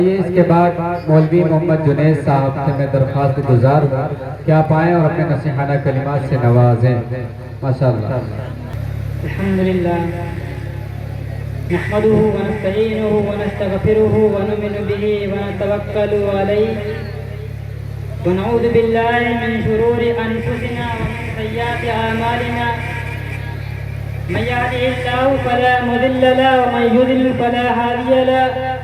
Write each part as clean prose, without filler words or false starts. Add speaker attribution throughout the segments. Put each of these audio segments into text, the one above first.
Speaker 1: اس کے بعد مولوی محمد جنید صاحب سے میں درخواست گزار ہوں کہ آپ آئیں اور اپنے نصیحانہ کلمات سے نوازیں. ماشاءاللہ.
Speaker 2: الحمدللہ نحمده ونستعینه ونستغفره ونؤمن به ونتوکل علیہ ونعوذ باللہ من شرور انفسنا ومن سیئات اعمالنا من یهده اللہ فلا مضل له ومن یضلل فلا ہادی له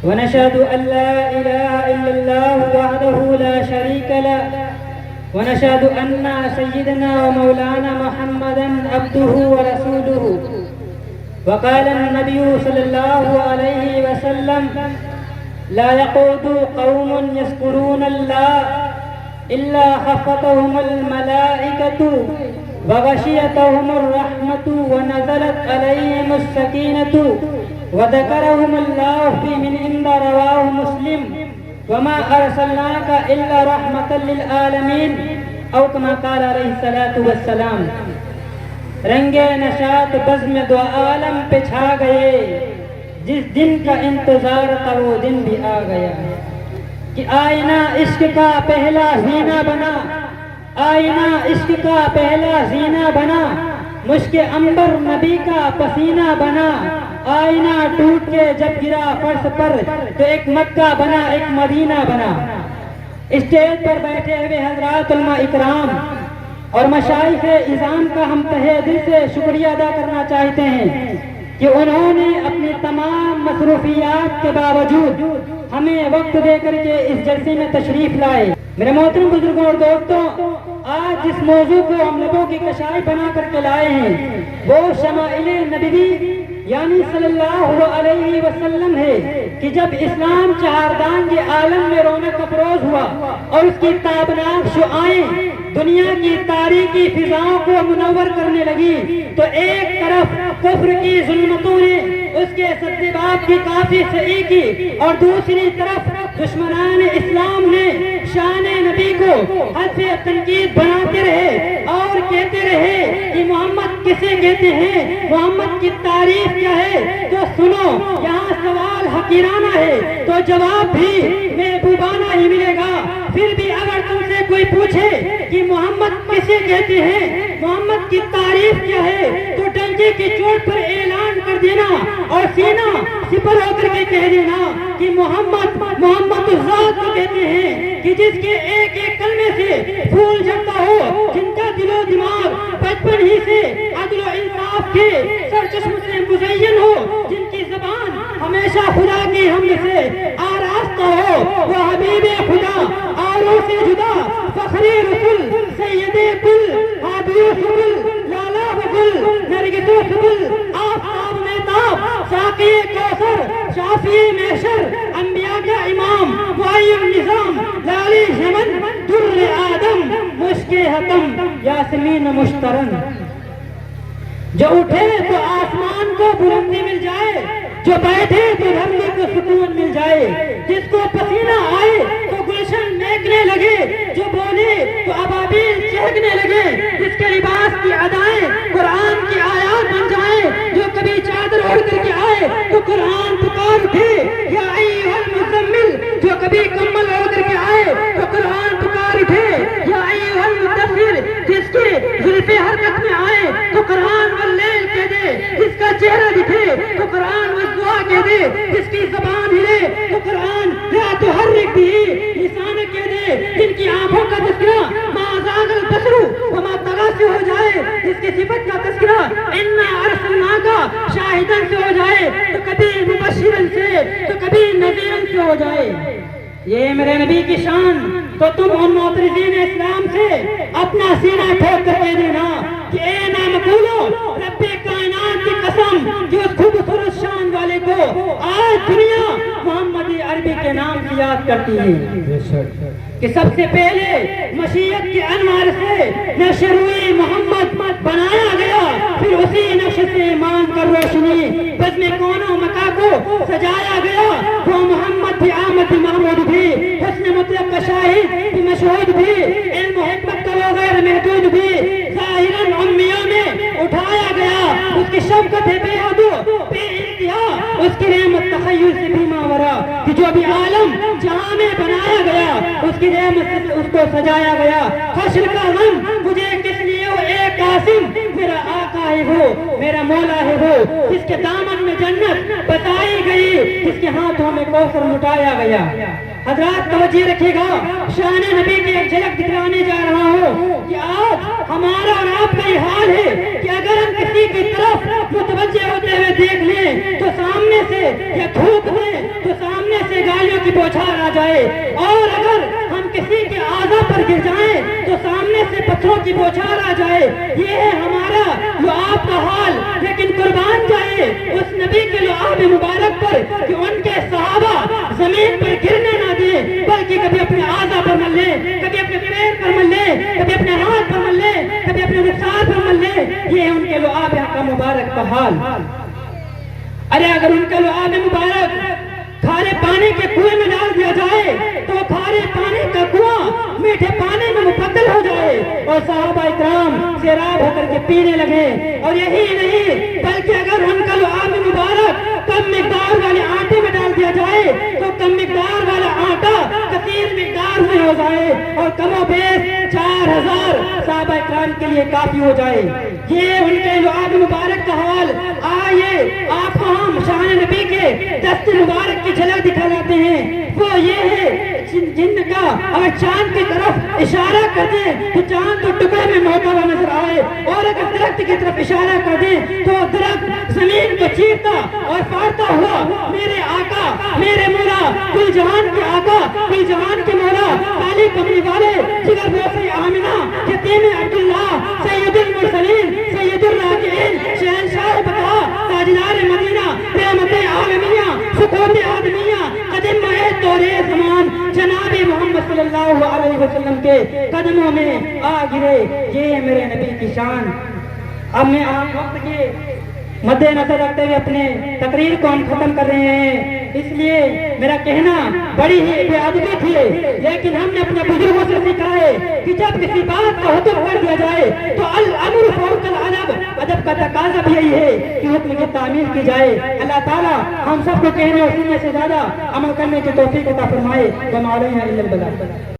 Speaker 2: ونشهد أن لا إله إلا الله وحده لا شريك له ونشهد أن سيدنا ومولانا محمدا عبده ورسوله. وقال النبي صلى الله عليه وسلم لا يقود قوم يذكرون الله إلا خفتهم الملائكة وغشيتهم الرحمة ونزلت عليهم السكينة وذكرهم الله في من عند رواه مسلم وما أرسلناك إلا رحمة للعالمين أو كما قال عليه الصلاة والسلام. رنگ نشاط بزم دو عالم پہ چھا گئے، جس دن کا انتظار تھا وہ دن بھی آ گیا کہ آئینہ عشق کا پہلا زینہ بنا، آئینہ عشق کا پہلا زینہ بنا، مشک عنبر نبی کا پسینہ بنا، آئینہ ٹوٹ کے جب گرا فرش پر تو ایک مکہ بنا ایک مدینہ بنا. اسٹیج پر بیٹھے ہوئے حضرات علماء اکرام اور مشائخ اعظام کا ہم تہہ دل سے شکریہ ادا کرنا چاہتے ہیں کہ انہوں نے اپنی تمام مصروفیات کے باوجود ہمیں وقت دے کر کے اس جلسے میں تشریف لائے. میرے محترم بزرگوں اور دوستوں، آج جس موضوع کو ہم لوگوں کی کشائی بنا کر کے لائے ہیں وہ شمائل نبوی یعنی صلی اللہ علیہ وسلم ہے کہ جب اسلام چہاردان کے عالم میں رونق افروز ہوا اور اس کی تابناک شعائیں دنیا کی تاریکی فضاؤں کو منور کرنے لگی تو ایک طرف کفر کی ظلمتوں نے اس کے سدباب کی کافی سعی کی اور دوسری طرف دشمنان اسلام نے شان نبی کو حذف تنقید بناتے رہے اور کہتے رہے کہ محمد کسے کہتے ہیں، محمد کی تعریف کیا ہے. تو سنو، یہاں سوال حقیرانہ ہے تو جواب بھی محبوبانہ ہی ملے گا. پھر بھی اگر تم سے کوئی پوچھے کہ محمد کسے کہتے ہیں، محمد کی تعریف کیا ہے، تو ڈنڈے کی چوٹ پر اعلان کر دینا اور سینہ سپر ہو کر کے کہہ دینا کہ محمد اس ذات کو کہتے ہیں کہ جس کے ایک ایک کلمے سے پھول جھڑتا ہو، جن کا دل و دماغ بچپن ہی سے عدل و انصاف کے سرچشم سے مزین ہو، جن کی زبان ہمیشہ خدا کی حمد سے آراستہ ہو، وہ حبیب خدا آروں سے جدا فخری رسول سید کل حابی سبل لالا بکل نرگس و سبل آفتاب میتاب ساقی کوثر شافی محشر انبیاء کا امام وائی النظام لالی شمن در آدم مشک حتم یاسمین مشترن. جو اٹھے تو آسمان کو بلندی مل جائے، جو بیٹھے تو دھرتی کو سکون مل جائے، جس کو پسینہ آئے تو گلشن مہکنے لگے، جو بولے تو ابابیل چہکنے لگے، جس کے لباس کی ادائیں قرآن کی آیات بن جائیں، جو کبھی چادر اوڑھ کر کے آئے تو قرآن پکار اٹھے یا ایھا المزمل، جو کبھی کمبل اوڑھ کر کے آئے تو قرآن پکار اٹھے یا ایھا المدثر، جس کے زلف حرکت میں آئے تو قرآن واللیل کہہ دے، جس کا چہرہ دکھے تو قرآن والضحیٰ کہہ دے، جس کی زبان ہلے تو قرآن لا تحرک بھی لسان کہہ دے، جن کی آنکھوں کا تذکرہ ما زاغ البصر وما طغى سے ہو جائے، جس کی صفت کا تذکرہ انا ارسلناک شاہداً سے ہو جائے، تو کبھی مبشراً سے تو کبھی نذیراً سے ہو جائے. یہ میرے نبی کی شان. تو تم ان معترضین اسلام سے اپنا سینہ ٹھوک کر کہہ دینا کہ اے نامقولو، رب کائنات کی قسم کہ اس خوبصورت شان والے کو آج دنیا محمد عربی کے نام سے یاد کرتی ہے کہ سب سے پہلے مشیت کے انوار سے نقش روئی محمد بنایا گیا، پھر اسی نقش سے مان کر روشنی بزم کون و مکا کو سجایا گیا. وہ محمد بھی آمد محمود بھی حسن مطلق کا شاہد بھی مشہود بھی علم و حکمت کا غیر محدود بھی ظاہراً امیوں میں اٹھایا گیا. اس کی شفقت ہے بے حد بے انتہا اس کی نعمت تخیل سے بھی ماورا، کہ جو بھی عالم جہاں میں بنایا گیا اس کی نعمت سے اس کو سجایا گیا۔ حشر کا غم مجھے کس لیے ہو اے قاسم، میرا آقا ہے وہ، میرا مولا ہے وہ، جس کے دامن میں جنت بتائی گئی، جس کے ہاتھوں میں کوثر لٹایا گیا۔ حضرات توجہ رکھے گا، شان نبی کی ایک جھلک دکھلانے جا رہا ہوں کہ آج ہمارا اور آپ کا یہ حال ہے کہ اگر ہم کسی کی طرف متوجہ ہوتے ہوئے دیکھ لیں تو سامنے سے یا تھوک دیں تو سامنے سے گالیوں کی بوچھار آ جائے، اور اگر ہم کسی کے اعضاء پر گر جائیں تو سامنے سے پتھروں کی بوچھار آ جائے۔ یہ ہے ہمارا لعاب کا حال، لیکن قربان جائے اس نبی کے لعاب مبارک پر کہ ان کے صحابہ زمین پر گرنے نہ دیں، بلکہ کبھی اپنے اعضاء پر مل لیں، کبھی اپنے پیر پر مل لیں، کبھی اپنے ہاتھ پر مل لیں، کبھی اپنے رخسار پر مل لیں۔ یہ ہے ان کے لعاب کا مبارک کا حال۔ ارے اگر ان کا لعاب مبارک کھارے پانی کے کنویں میں ڈال دیا جائے تو کھارے پانی کا کنواں میٹھے پانی میں مبدل ہو جائے اور صحابہ اکرام سیراب ہو کر کے پینے لگے۔ اور یہی نہیں بلکہ اگر ان کا لعاب مبارک کم مقدار والے آٹے میں ڈال دیا جائے تو کم مقدار والا آٹا کثیر مقدار میں ہو جائے اور کم و بیش 4000 صحابہ اکرام کے لیے کافی ہو جائے۔ یہ ان کے لعاب مبارک کا حال۔ آئیے آپ کو ہم شان نبی کے دست مبارک کی جھلک دکھاتے ہیں۔ وہ یہ ہے جن کا اگر چاند کی طرف اشارہ کر دیں تو چاند تو ٹکڑے میں ہوتا ہوا نظر آئے، اور اگر درخت کی طرف اشارہ کر دیں تو درخت زمین کو چیرتا اور پھاڑتا ہوا میرے آقا، میرے مولا، کل جہان کے آقا، کل جہان کے مولا، کالی کملی والے، جگر بوسی آمنہ، یتیم عبداللہ، سید المرسلین، سید الراکعین، شہنشاہ بقا، تاجدار مدینہ، رحمت عالمیہ، سکوت آدمیہ، قدم دورے زمان، جناب محمد صلی اللہ علیہ وسلم کے قدموں میں آ گرے۔ یہ ہے میرے نبی کی شان۔ اب میں آپ وقت کے مد نظر رکھتے ہوئے اپنے تقریر کو ہم ختم کر رہے ہیں، اس لیے میرا کہنا بڑی ہی بے ادبی تھی، لیکن ہم نے اپنے بزرگوں سے سیکھا ہے کہ جب کسی بات کا حکم کر دیا جائے تو الامر فوق الادب، ادب کا تقاضا بھی یہی ہے کہ حکم کی تعمیل کی جائے۔ اللہ تعالیٰ ہم سب کو کہنے اور سننے سے زیادہ عمل کرنے کی توفیق عطا فرمائے۔ وما علینا الا البلاغ۔